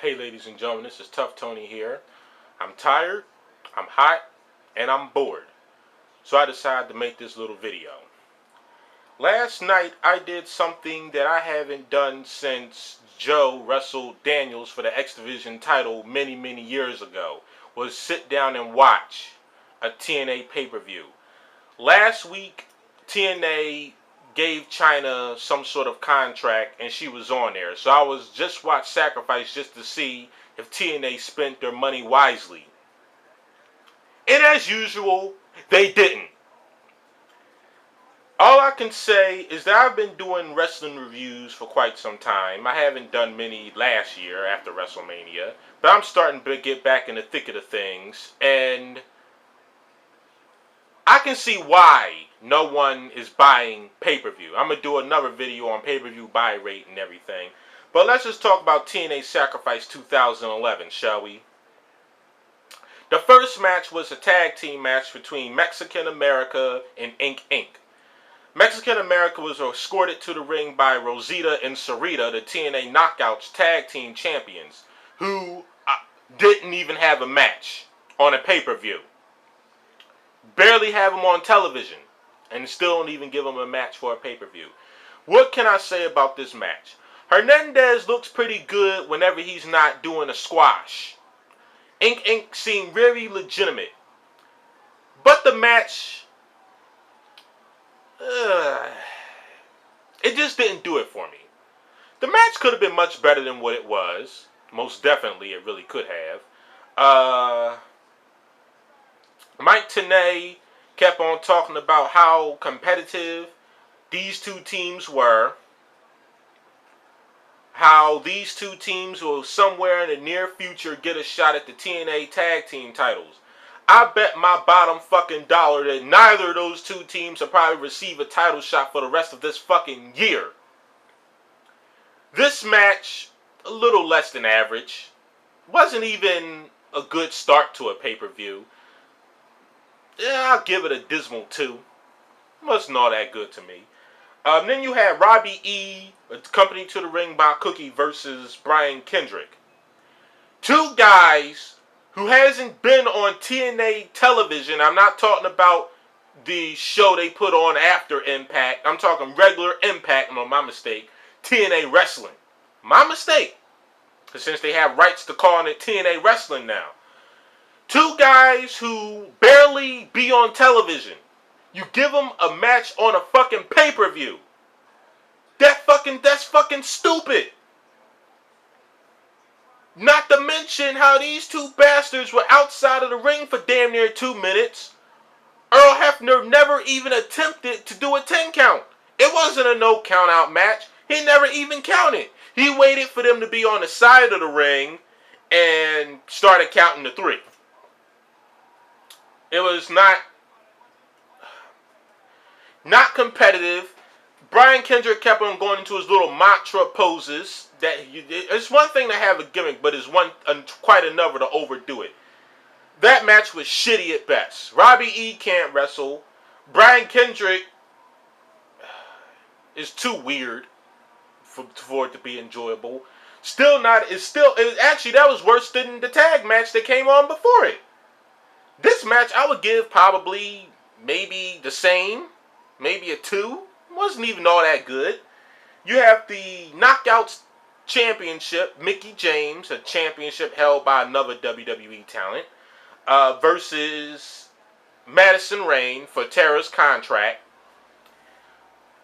Hey ladies and gentlemen, this is Tough Tony here. I'm tired, I'm hot, and I'm bored. So I decided to make this little video. Last night I did something that I haven't done since Joe wrestled Daniels for the X Division title many years ago. Was sit down and watch a TNA pay-per-view. Last week, TNA gave China some sort of contract and she was on there. So I was just watch Sacrifice just to see if TNA spent their money wisely. And as usual, they didn't. All I can say is that I've been doing wrestling reviews for quite some time. I haven't done many last year after WrestleMania, but I'm starting to get back in the thick of the things, and I can see why no one is buying pay-per-view. I'm going to do another video on pay-per-view buy rate and everything. But let's just talk about TNA Sacrifice 2011, shall we? The first match was a tag team match between Mexican America and Ink Inc. Mexican America was escorted to the ring by Rosita and Sarita, the TNA Knockouts tag team champions, who didn't even have a match on a pay-per-view. Barely have them on television, and still don't even give them a match for a pay-per-view. What can I say about this match? Hernandez looks pretty good whenever he's not doing a squash. Ink Inc. seemed very legitimate. But the match, it just didn't do it for me. The match could have been much better than what it was. Most definitely, it really could have. Mike Tenay kept on talking about how competitive these two teams were. How these two teams will somewhere in the near future get a shot at the TNA tag team titles. I bet my bottom fucking dollar that neither of those two teams will probably receive a title shot for the rest of this fucking year. This match, a little less than average. Wasn't even a good start to a pay-per-view. Yeah, I'll give it a dismal 2. Wasn't all that good to me. Then you had Robbie E, accompanied to the ring by Cookie, versus Brian Kendrick. Two guys who hasn't been on TNA television. I'm not talking about the show they put on after Impact. I'm talking regular Impact, no, my mistake. TNA Wrestling. My mistake. Because since they have rights to calling it TNA Wrestling now. Two guys who barely be on television. You give them a match on a fucking pay-per-view. That's fucking stupid. Not to mention how these two bastards were outside of the ring for damn near 2 minutes. Earl Hebner never even attempted to do a 10 count. It wasn't a no count out match. He never even counted. He waited for them to be on the side of the ring and started counting to 3. It was not competitive. Brian Kendrick kept on going into his little mantra poses. It's one thing to have a gimmick, but it's quite another to overdo it. That match was shitty at best. Robbie E can't wrestle. Brian Kendrick is too weird for it to be enjoyable. Actually, that was worse than the tag match that came on before it. This match I would give probably maybe the same, maybe a 2. Wasn't even all that good. You have the Knockouts Championship, Mickie James, a championship held by another WWE talent, versus Madison Rayne for Tara's contract.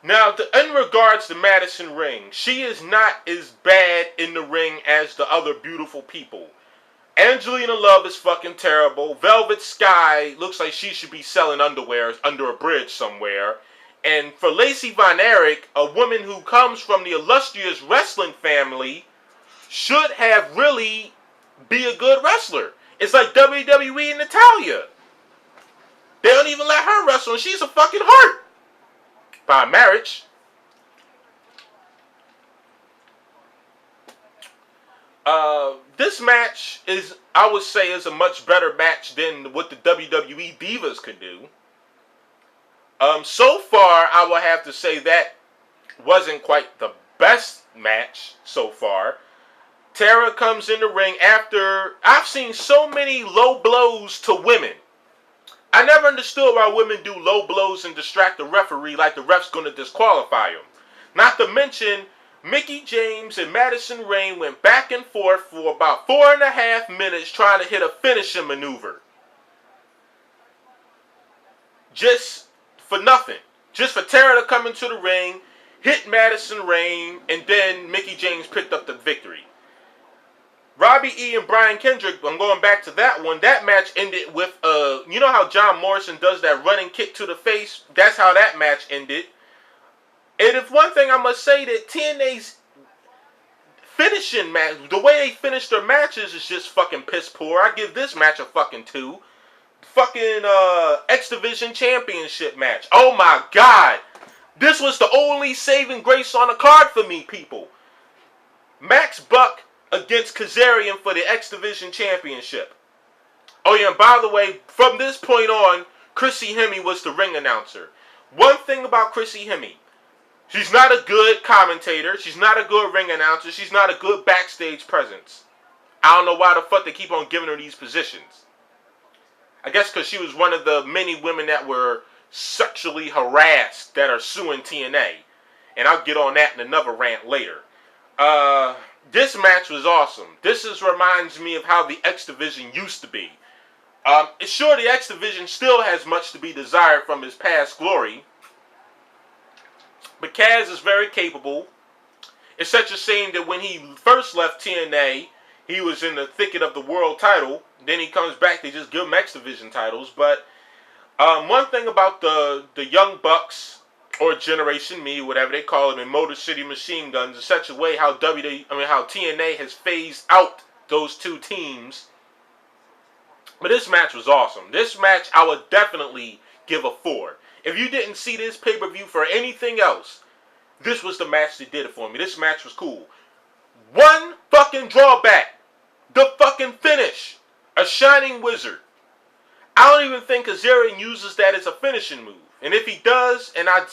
Now, in regards to Madison Rayne, she is not as bad in the ring as the other beautiful people. Angelina Love is fucking terrible. Velvet Sky looks like she should be selling underwear under a bridge somewhere. And for Lacey Von Erich, a woman who comes from the illustrious wrestling family, should have really be a good wrestler. It's like WWE and Natalya. They don't even let her wrestle, and she's a fucking heart. By marriage. This match is, I would say, is a much better match than what the WWE Divas could do. So far, I will have to say that wasn't quite the best match so far. Tara comes in the ring after I've seen so many low blows to women. I never understood why women do low blows and distract the referee like the ref's going to disqualify them. Not to mention, Mickie James and Madison Rayne went back and forth for about 4.5 minutes trying to hit a finishing maneuver. Just for nothing. Just for Tara to come into the ring, hit Madison Rayne, and then Mickie James picked up the victory. Robbie E. and Brian Kendrick, I'm going back to that one. That match ended with, you know how John Morrison does that running kick to the face? That's how that match ended. And if one thing I must say, that TNA's finishing match, the way they finish their matches is just fucking piss poor. I give this match a fucking 2. Fucking X Division Championship match. Oh my God. This was the only saving grace on the card for me, people. Max Buck against Kazarian for the X Division Championship. Oh yeah, and by the way, from this point on, Chrissy Hemme was the ring announcer. One thing about Chrissy Hemme, she's not a good commentator, she's not a good ring announcer, she's not a good backstage presence. I don't know why the fuck they keep on giving her these positions. I guess because she was one of the many women that were sexually harassed that are suing TNA. And I'll get on that in another rant later. This match was awesome. This reminds me of how the X Division used to be. Sure, the X Division still has much to be desired from his past glory. But Kaz is very capable. It's such a shame that when he first left TNA, he was in the thicket of the world title. Then he comes back, they just give him X Division titles. But one thing about the Young Bucks, or Generation Me, whatever they call them, in Motor City Machine Guns, in such a way how how TNA has phased out those two teams. But this match was awesome. This match I would definitely give a 4. If you didn't see this pay-per-view for anything else, this was the match that did it for me. This match was cool. One fucking drawback. The fucking finish. A Shining Wizard. I don't even think Kazarian uses that as a finishing move. And if he does, and I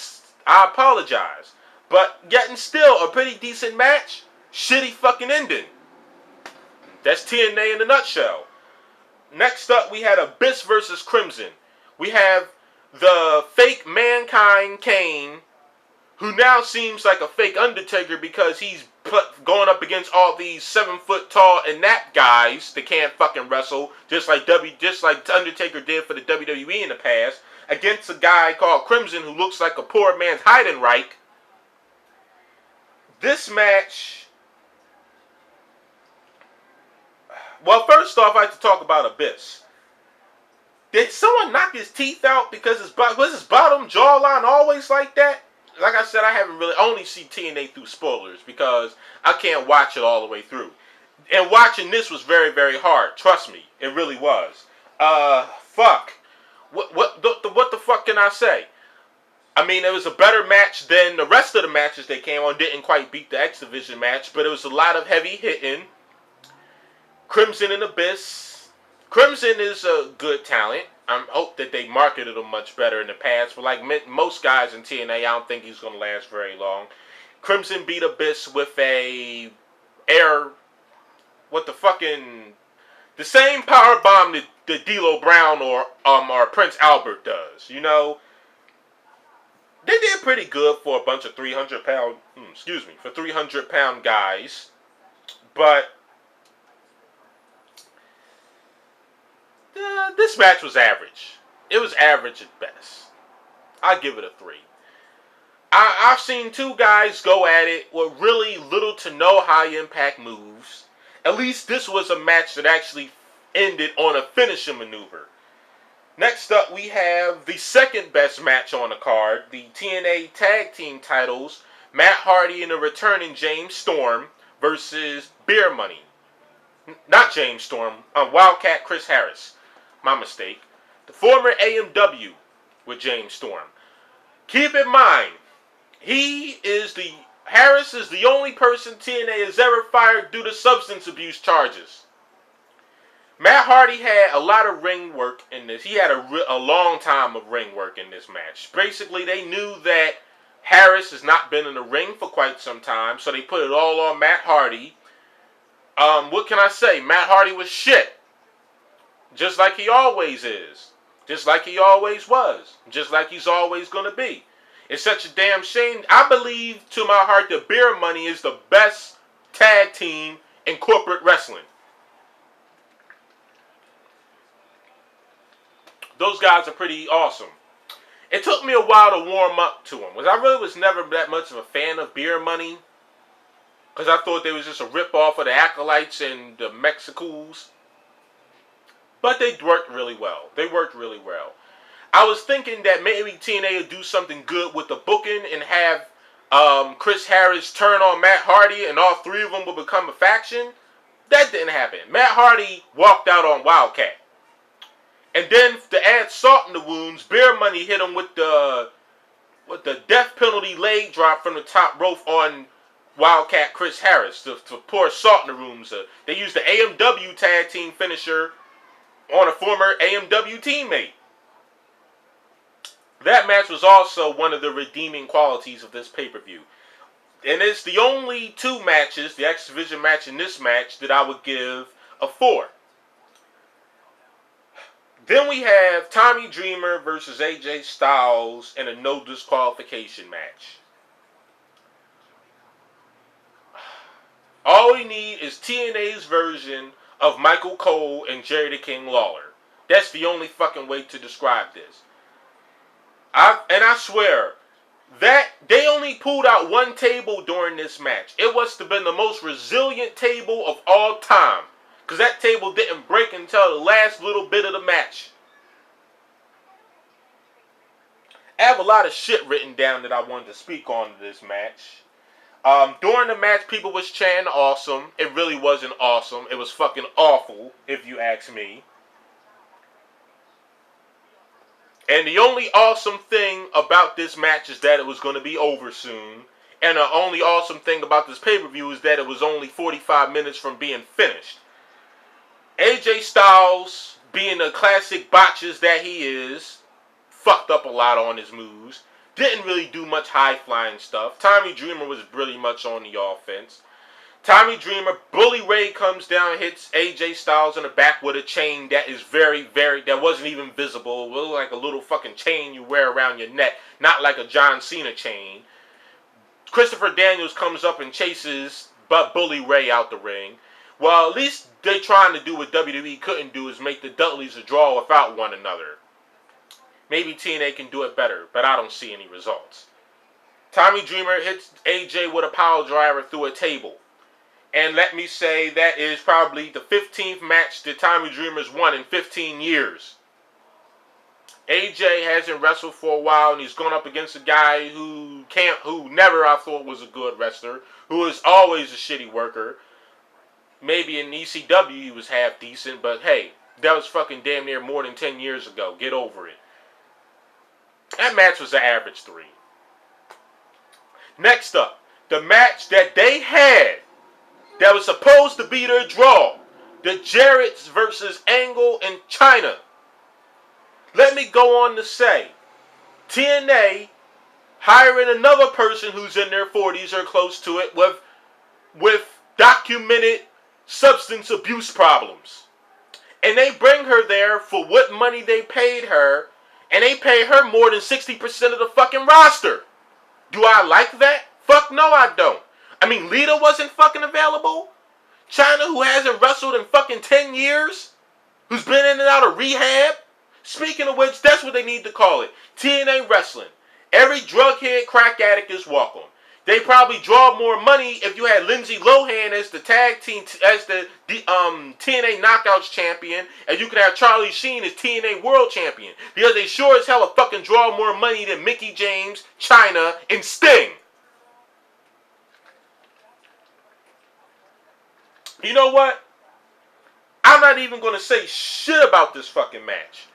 apologize. But yet and still, a pretty decent match. Shitty fucking ending. That's TNA in a nutshell. Next up, we had Abyss versus Crimson. We have the fake Mankind Kane, who now seems like a fake Undertaker because he's going up against all these 7-foot tall and that guys that can't fucking wrestle, just like Undertaker did for the WWE in the past, against a guy called Crimson who looks like a poor man's Heidenreich. This match, well, first off, I like to talk about Abyss. Did someone knock his teeth out because was his bottom jawline always like that? Like I said, I haven't really only seen TNA through spoilers because I can't watch it all the way through. And watching this was very, very hard. Trust me, it really was. Fuck. What the fuck can I say? I mean, it was a better match than the rest of the matches they came on. Didn't quite beat the X Division match, but it was a lot of heavy hitting. Crimson and Abyss. Crimson is a good talent. I hope that they marketed him much better in the past. But like most guys in TNA, I don't think he's going to last very long. Crimson beat Abyss with the same power bomb that D'Lo Brown or Prince Albert does. You know, they did pretty good for a bunch of 300-pound guys. But this match was average. It was average at best. I'd give it a 3. I've seen two guys go at it with really little to no high-impact moves. At least this was a match that actually ended on a finishing maneuver. Next up, we have the second best match on the card, the TNA Tag Team titles, Matt Hardy and the returning James Storm versus Beer Money. Not James Storm, Wildcat Chris Harris. My mistake. The former AMW with James Storm. Keep in mind, Harris is the only person TNA has ever fired due to substance abuse charges. Matt Hardy had a lot of ring work in this. He had a long time of ring work in this match. Basically, they knew that Harris has not been in the ring for quite some time, so they put it all on Matt Hardy. What can I say? Matt Hardy was shit. Just like he always is. Just like he always was. Just like he's always going to be. It's such a damn shame. I believe to my heart that Beer Money is the best tag team in corporate wrestling. Those guys are pretty awesome. It took me a while to warm up to them. Because I really was never that much of a fan of Beer Money. Because I thought they was just a rip-off of the Acolytes and the Mexicals. But they worked really well. They worked really well. I was thinking that maybe TNA would do something good with the booking and have Chris Harris turn on Matt Hardy and all three of them will become a faction. That didn't happen. Matt Hardy walked out on Wildcat. And then to add salt in the wounds, Beer Money hit him with the death penalty leg drop from the top rope on Wildcat Chris Harris to pour salt in the rooms. They used the AMW tag team finisher on a former AMW teammate. That match was also one of the redeeming qualities of this pay-per-view. And it's the only two matches, the X Division match and this match, that I would give a 4. Then we have Tommy Dreamer versus AJ Styles in a no disqualification match. All we need is TNA's version of Michael Cole and Jerry the King Lawler. That's the only fucking way to describe this. I swear, that they only pulled out one table during this match. It must have been the most resilient table of all time. Because that table didn't break until the last little bit of the match. I have a lot of shit written down that I wanted to speak on this match. During the match, people was chanting awesome. It really wasn't awesome. It was fucking awful, if you ask me. And the only awesome thing about this match is that it was going to be over soon. And the only awesome thing about this pay-per-view is that it was only 45 minutes from being finished. AJ Styles, being the classic botches that he is, fucked up a lot on his moves. Didn't really do much high-flying stuff. Tommy Dreamer was really much on the offense. Tommy Dreamer, Bully Ray comes down, hits AJ Styles in the back with a chain that is that wasn't even visible. It looked like a little fucking chain you wear around your neck, not like a John Cena chain. Christopher Daniels comes up and chases Bully Ray out the ring. Well, at least they trying to do what WWE couldn't do, is make the Dudleys a draw without one another. Maybe TNA can do it better, but I don't see any results. Tommy Dreamer hits AJ with a power driver through a table. And let me say that is probably the 15th match that Tommy Dreamer's won in 15 years. AJ hasn't wrestled for a while, and he's going up against a guy who never I thought was a good wrestler, who is always a shitty worker. Maybe in ECW he was half decent, but hey, that was fucking damn near more than 10 years ago. Get over it. That match was an average 3. Next up, the match that they had that was supposed to be their draw. The Jarretts versus Angle and China. Let me go on to say, TNA hiring another person who's in their 40s or close to it with documented substance abuse problems. And they bring her there for what money they paid her, and they pay her more than 60% of the fucking roster. Do I like that? Fuck no, I don't. I mean, Lita wasn't fucking available. China, who hasn't wrestled in fucking 10 years, who's been in and out of rehab. Speaking of which, that's what they need to call it. TNA Wrestling. Every drughead, crack addict is welcome. They probably draw more money if you had Lindsay Lohan as the tag team, as the TNA Knockouts champion, and you could have Charlie Sheen as TNA World Champion. Because they sure as hell fucking draw more money than Mickie James, China, and Sting. You know what? I'm not even going to say shit about this fucking match.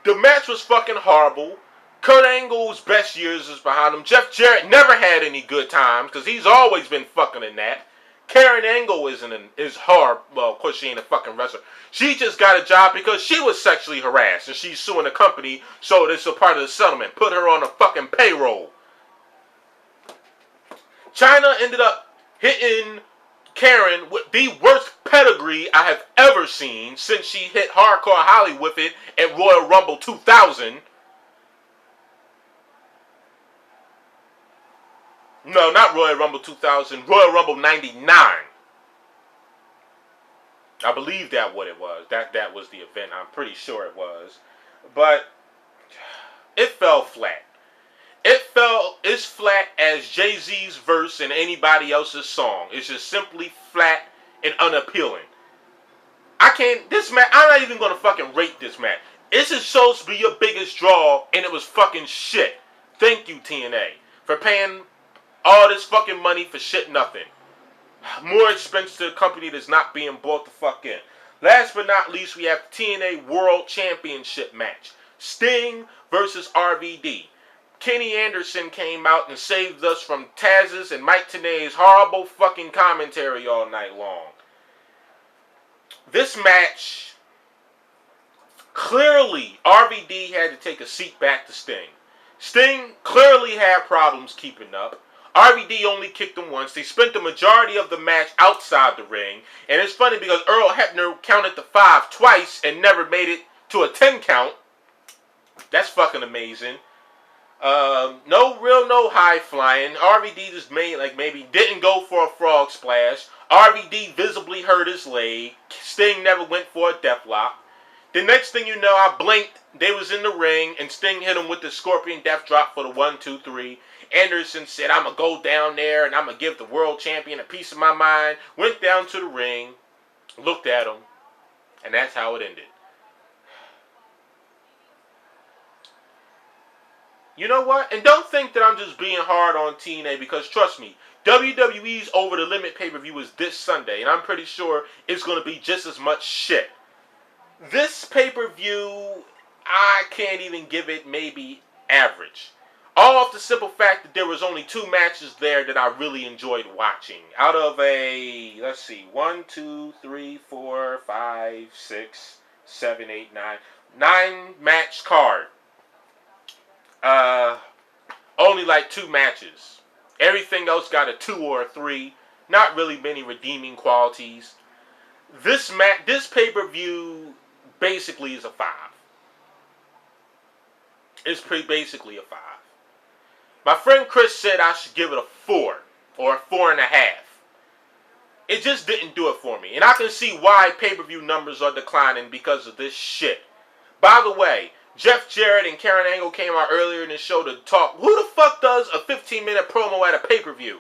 The match was fucking horrible. Kurt Angle's best years is behind him. Jeff Jarrett never had any good times because he's always been fucking in that. Karen Angle is hard. Well, of course she ain't a fucking wrestler. She just got a job because she was sexually harassed and she's suing the company, so it's a part of the settlement. Put her on the fucking payroll. China ended up hitting Karen with the worst pedigree I have ever seen since she hit Hardcore Holly with it at Royal Rumble 2000. No, not Royal Rumble 2000. Royal Rumble 99. I believe that what it was. That was the event. I'm pretty sure it was. But it fell flat. It fell as flat as Jay-Z's verse in anybody else's song. It's just simply flat and unappealing. This match, I'm not even going to fucking rate this match. This is supposed to be your biggest draw, and it was fucking shit. Thank you, TNA, for paying all this fucking money for shit nothing. More expense to a company that's not being bought the fuck in. Last but not least, we have the TNA World Championship match. Sting versus RVD. Kenny Anderson came out and saved us from Taz's and Mike Tenay's horrible fucking commentary all night long. This match, clearly, RVD had to take a seat back to Sting. Sting clearly had problems keeping up. RVD only kicked him once. They spent the majority of the match outside the ring. And it's funny because Earl Hebner counted to 5 twice and never made it to a 10 count. That's fucking amazing. No high flying. RVD just made, maybe didn't go for a frog splash. RVD visibly hurt his leg. Sting never went for a deathlock. The next thing you know, I blinked. They was in the ring, and Sting hit him with the Scorpion Death Drop for the 1, 2, 3. Anderson said, I'm going to go down there, and I'm going to give the world champion a piece of my mind. Went down to the ring, looked at him, and that's how it ended. You know what? And don't think that I'm just being hard on TNA, because trust me, WWE's Over the Limit pay-per-view is this Sunday, and I'm pretty sure it's going to be just as much shit. This pay-per-view, I can't even give it maybe average. All off the simple fact that there was only 2 matches there that I really enjoyed watching. Out of a, let's see, 1, 2, 3, 4, 5, 6, 7, 8, 9 match card. Only like 2 matches. Everything else got a 2 or a 3. Not really many redeeming qualities. This pay-per-view basically is a 5. It's pretty basically a 5. My friend Chris said I should give it a 4 or a 4.5. It just didn't do it for me. And I can see why pay-per-view numbers are declining because of this shit. By the way, Jeff Jarrett and Karen Angle came out earlier in the show to talk. Who the fuck does a 15-minute promo at a pay-per-view?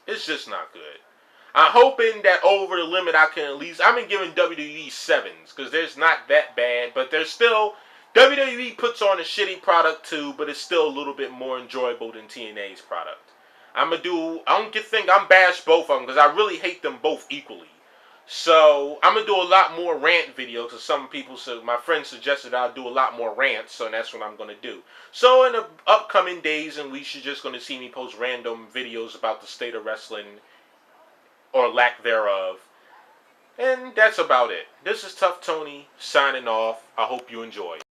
It's just not good. I'm hoping that Over the Limit I can at least... I've been giving WWE 7s because there's not that bad, but there's still... WWE puts on a shitty product too, but it's still a little bit more enjoyable than TNA's product. I don't think I'm bash both of them because I really hate them both equally. So I'm gonna do a lot more rant videos because my friends suggested I'll do a lot more rants, so that's what I'm gonna do. So in the upcoming days and weeks, you're just gonna see me post random videos about the state of wrestling or lack thereof. And that's about it. This is Tough Tony signing off. I hope you enjoy.